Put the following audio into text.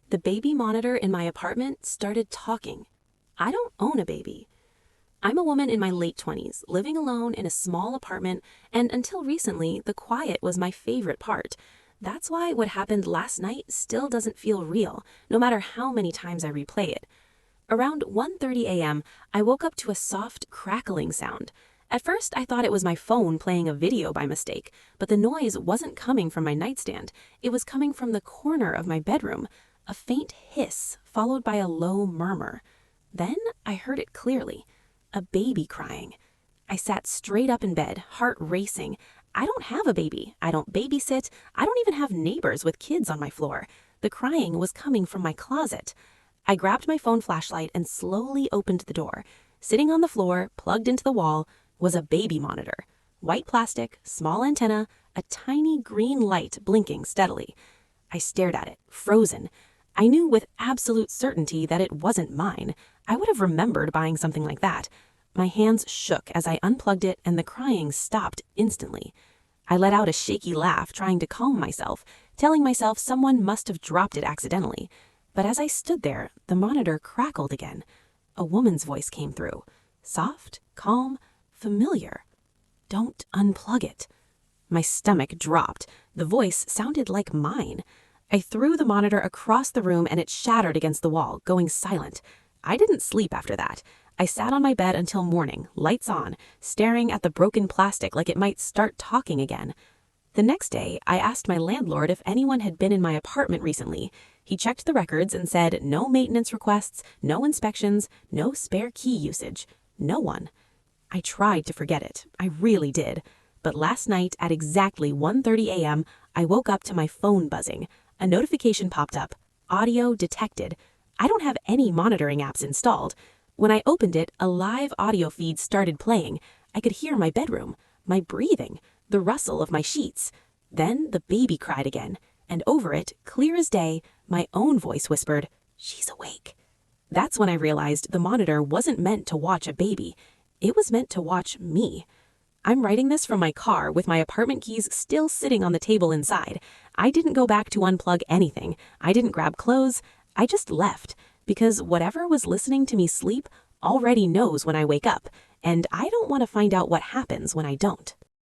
The baby monitor in my apartment started talking. I don't own a baby. I'm a woman in my late 20s, living alone in a small apartment, and until recently, the quiet was my favorite part. That's why what happened last night still doesn't feel real, no matter how many times I replay it. Around 1:30 a.m., I woke up to a soft, crackling sound. At first, I thought it was my phone playing a video by mistake, but the noise wasn't coming from my nightstand. It was coming from the corner of my bedroom, a faint hiss followed by a low murmur. Then I heard it clearly, a baby crying. I sat straight up in bed, heart racing. I don't have a baby. I don't babysit. I don't even have neighbors with kids on my floor. The crying was coming from my closet. I grabbed my phone flashlight and slowly opened the door. Sitting on the floor, plugged into the wall, was a baby monitor. White plastic, small antenna, a tiny green light blinking steadily. I stared at it, frozen. I knew with absolute certainty that it wasn't mine. I would have remembered buying something like that. My hands shook as I unplugged it and the crying stopped instantly. I let out a shaky laugh, trying to calm myself, telling myself someone must have dropped it accidentally. But as I stood there, the monitor crackled again. A woman's voice came through. Soft, calm, familiar. "Don't unplug it." My stomach dropped. The voice sounded like mine. I threw the monitor across the room and it shattered against the wall, going silent. I didn't sleep after that. I sat on my bed until morning, lights on, staring at the broken plastic like it might start talking again. The next day, I asked my landlord if anyone had been in my apartment recently. He checked the records and said no maintenance requests, no inspections, no spare key usage. No one. I tried to forget it. I really did. But last night at exactly 1:30 a.m., I woke up to my phone buzzing. A notification popped up. Audio detected. I don't have any monitoring apps installed. When I opened it, a live audio feed started playing. I could hear my bedroom, my breathing, the rustle of my sheets. Then the baby cried again, and over it, clear as day, my own voice whispered, "She's awake." That's when I realized the monitor wasn't meant to watch a baby. It was meant to watch me. I'm writing this from my car with my apartment keys still sitting on the table inside. I didn't go back to unplug anything. I didn't grab clothes. I just left, because whatever was listening to me sleep already knows when I wake up, and I don't want to find out what happens when I don't.